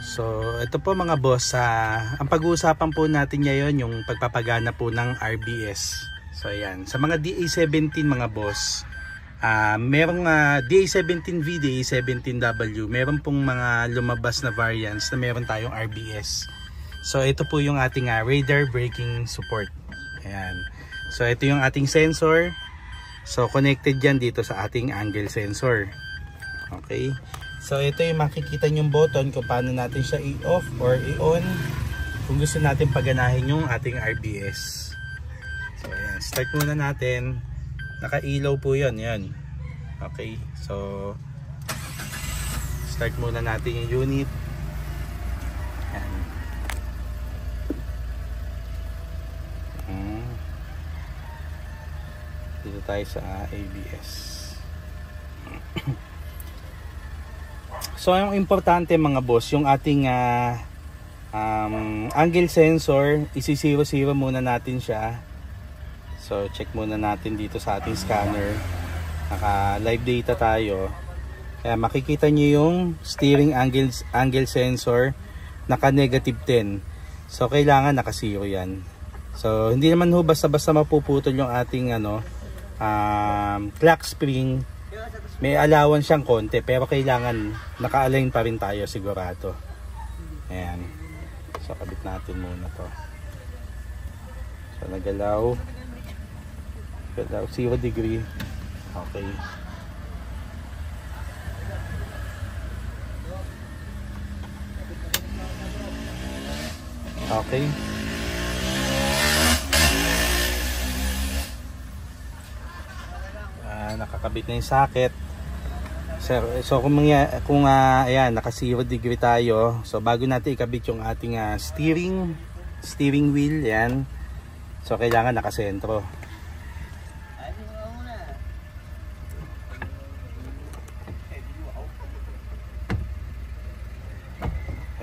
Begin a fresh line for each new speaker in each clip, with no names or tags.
So ito po mga boss, ang pag-uusapan po natin ngayon yung pagpapagana po ng RBS. So ayan, sa mga DA17 mga boss, merong DA17V, DA17W, meron pong mga lumabas na variants na meron tayong RBS. So ito po yung ating radar braking support. Ayan. So ito yung ating sensor. So connected yan dito sa ating angle sensor. Okay. So ito yung makikita yung button kung paano natin siya i-off or i-on kung gusto natin paganahin yung ating RBS. So ayan, start muna natin. Naka-ilaw po yun, yan. Okay, so start muna natin yung unit. Ayan. Dito tayo sa ABS. So ang importante mga boss, yung ating angle sensor, isi-0-0 muna natin siya. So check muna natin dito sa ating scanner. Naka live data tayo. Kaya makikita nyo yung steering angle sensor naka negative 10. So kailangan naka 0 yan. So hindi naman ho basta-basta mapuputol yung ating clock spring. May allowance siyang konti pero kailangan naka-align pa rin tayo sigurado. Ayan. So kabit natin muna to. So nagalaw 0 degree. Okay. Okay. Nakakabit na yung socket. So kung ayan, naka 0 degree tayo. So bago natin ikabit yung ating steering wheel, yan. So kailangan nakasentro.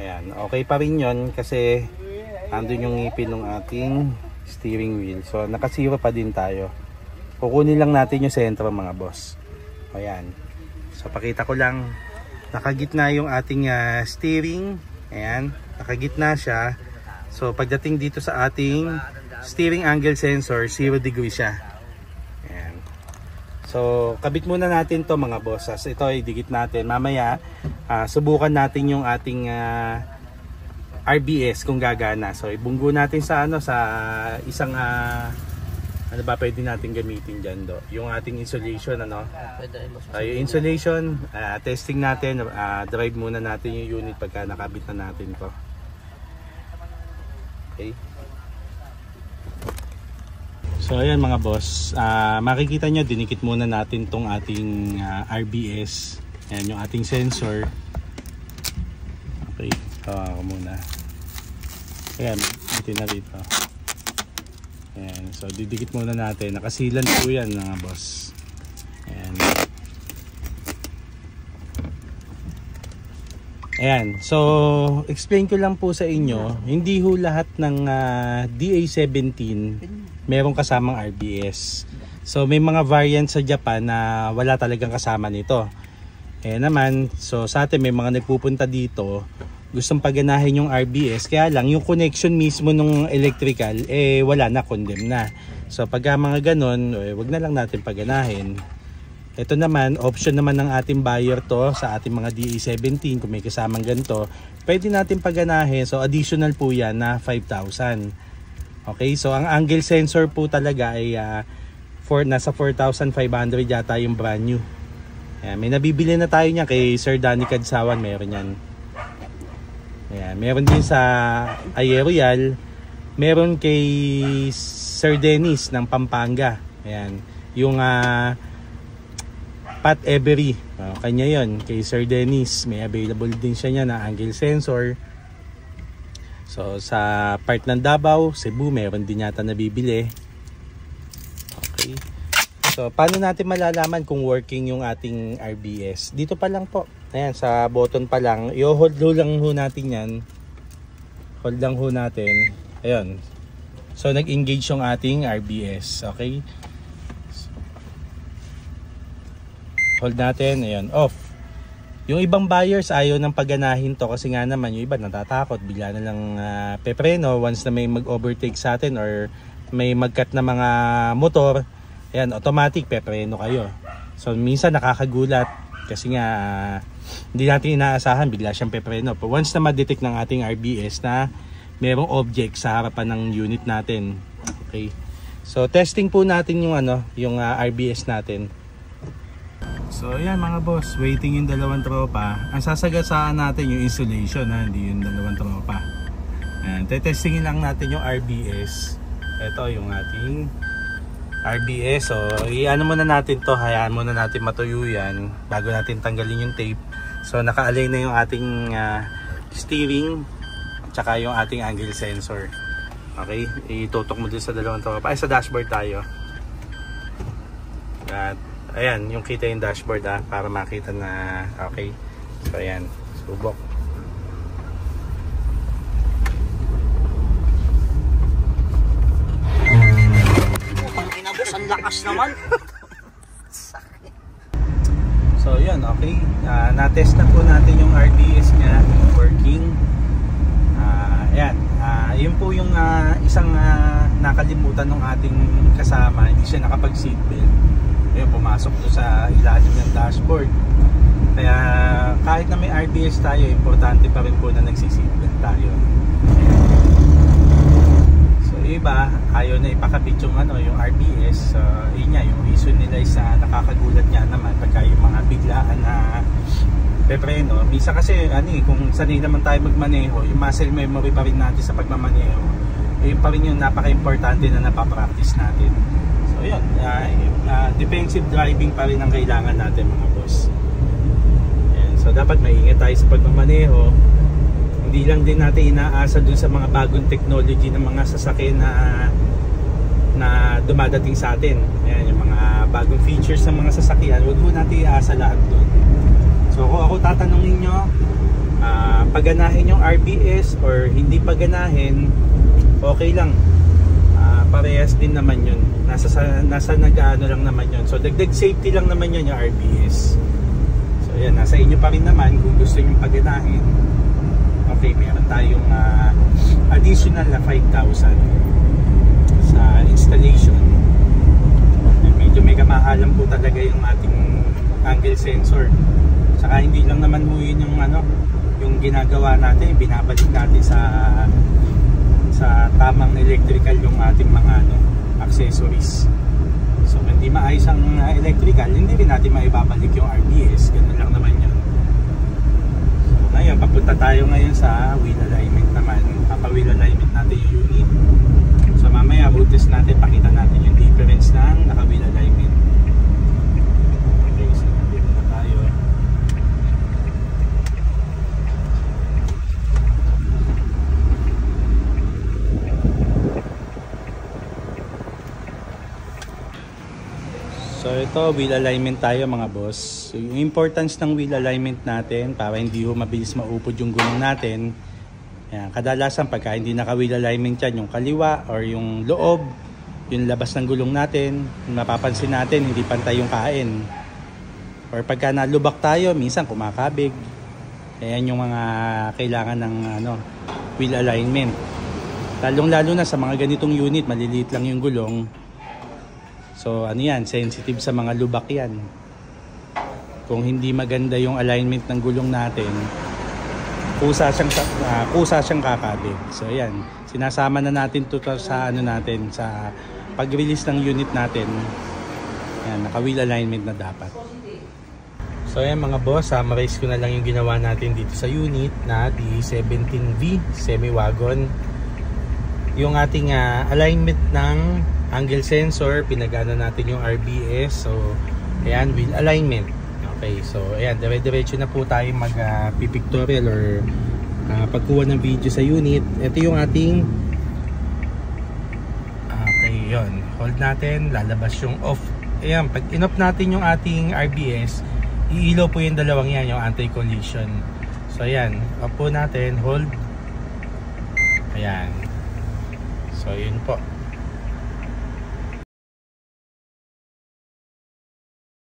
Ayan, okay pa rin yun kasi andun yung ngipin ng ating steering wheel. So naka 0 pa din tayo. Kukunin lang natin yung sentro mga boss. Ayan. So pakita ko lang, nakagitna yung ating steering. Ayan, nakagitna siya. So pagdating dito sa ating steering angle sensor, 0 degree siya. Ayan. So kabit muna natin to mga boss. Ito ay dikit natin. Mamaya subukan natin yung ating RBS kung gagana. So ibunggo natin sa sa isang ano ba pwede natin gamitin dyan do? Yung ating insulation, ano? Yung insulation, testing natin, drive muna natin yung unit pagka nakabit na natin to. Okay. So ayan mga boss, makikita nyo, dinikit muna natin tong ating RBS. Ayan yung ating sensor. Okay, ako muna. Ayan, dito na rito. Ayan, so didikit muna natin. Nakasilan po yan mga boss. Ayan. Ayan, so explain ko lang po sa inyo, hindi ho lahat ng DA17 merong kasamang RBS. So may mga variants sa Japan na wala talagang kasama nito. Naman, so sa atin may mga nagpupunta dito gustong paganahin yung RBS, kaya lang yung connection mismo ng electrical wala na, condemn na. So pagka mga ganon, wag na lang natin paganahin. Ito naman, option naman ng ating buyer to sa ating mga DA17 kung may kasamang ganito, pwede natin paganahin. So additional po yan na 5,000. Okay, so ang angle sensor po talaga ay nasa 4,500 yata yung brand new. May nabibili na tayo niya kay Sir Danny Kadsawan, meron yan. Ayan, meron din sa Aerial, meron kay Sir Dennis ng Pampanga. Ayan, yung Pat Every, kanya yon, kay Sir Dennis. May available din siya niya na angle sensor. So sa part ng Davao, Cebu, meron din yata nabibili. Okay. So paano natin malalaman kung working yung ating RBS? Dito pa lang po. Ayan, sa button pa lang. I-hold lang ho natin yan. Hold lang ho natin. Ayan. So nag-engage yung ating RBS. Okay. Hold natin. Ayan, off. Yung ibang buyers ayaw ng pagganahin to kasi nga naman yung iba natatakot, bigla na lang pepreno once na may mag-overtake sa atin or may magkat na mga motor, ayan, automatic pepreno kayo. So minsan nakakagulat kasi nga hindi natin inaasahan bigla siyang pepreno. But once na ma-detect ng ating RBS na merong object sa harapan ng unit natin. Okay. So testing po natin yung yung RBS natin. So ayan mga boss, waiting yung dalawang tropa. Ang sasagasaan natin yung insulation, hindi yung dalawang tropa. Ayan, tetestingin lang natin yung RBS. Ito yung ating RBS. So i-ano muna natin to, hayaan muna natin matuyo yan bago natin tanggalin yung tape. So naka-align na yung ating steering tsaka yung ating angle sensor. Okay, itutok mo dun sa dalawang tropa. Ay, sa dashboard tayo. At ayan, yung kita yung dashboard para makita na okay. So ayan, subok.
Boss, ang lakas naman.
So yun, okay. Na-test na po natin yung RBS niya working. Ayan, yun po yung isang nakalimutan ng ating kasama. Hindi siya nakapag-seatbelt. Ayan, pumasok doon sa ilalim ng dashboard. Kaya kahit na may RBS tayo, importante pa rin po na nagsiseatbelt tayo. So iba, ayaw na ipakabit yung yung RBS. Yun nga, yung reason nila is nakakagulat nga naman pagka yung mga biglaan na pepreno. Misa kasi kung sanay naman tayo magmaneho, yung muscle memory pa rin natin sa pagmamaneho, yun pa rin yung napaka-importante na napapractice natin. So yun, defensive driving pa rin ang kailangan natin mga boss. Ayan, so dapat maingat tayo sa pagmamaneho. Hindi lang din natin inaasa dun sa mga bagong technology ng mga sasakyan na dumadating sa atin. Ayan, yung mga bagong features ng mga sasakyan, huwag mo natin iaasa lahat dun. So kung ako tatanungin nyo, paganahin yung RBS or hindi paganahin, okay lang. Parehas din naman yun. Nasa nag-ano lang naman yun. So dagdag safety lang naman yun yung RBS. So yan, nasa inyo pa rin naman kung gusto nyo paganahin. Okay, meron tayong additional na 5,000 sa installation. Medyo may kamahalan po talaga yung ating angle sensor. Saka hindi lang naman mo yun yung ginagawa natin, binabalik natin sa tamang electrical yung ating mga accessories. So hindi maayos ang electrical, hindi rin natin maibabalik yung RBS, ganun lang naman yun. So ngayon, papunta tayo ngayon sa wheel alignment naman. Papa-wheel alignment natin yung unit. So mamaya road test natin, pakita natin yung difference ng naka-wheel alignment. Okay, so nandito na tayo. So ito, wheel alignment tayo mga boss. So, yung importance ng wheel alignment natin para hindi mabilis maupod yung gulong natin. Yan, kadalasan pagka hindi naka wheel alignment yan, yung kaliwa or yung loob, yung labas ng gulong natin, mapapansin natin hindi pantay yung kain. Or pagka nalubak tayo, minsan kumakabig. Ayan yung mga kailangan ng wheel alignment. Lalong-lalo na sa mga ganitong unit, maliliit lang yung gulong. So yan, sensitive sa mga lubak yan. Kung hindi maganda yung alignment ng gulong natin, kusa siyang kakabig. So yan, sinasama na natin to sa natin, sa pag-release ng unit natin. Yan, naka-wheel alignment na dapat. So yan mga boss, summarize ko na lang yung ginawa natin dito sa unit na D17V semi-wagon. Yung ating alignment ng angle sensor, pinagana natin yung RBS. So ayan, wheel alignment. Okay, so ayan, dire-diretso na po tayo mag-pictorial or pagkuha ng video sa unit. Ito yung ating okay, yun, hold natin, lalabas yung off. Ayan, pag in-off natin yung ating RBS, iilaw po yung dalawang yan, yung anti-collision. So ayan, off po natin, hold. Ayan, so yun po.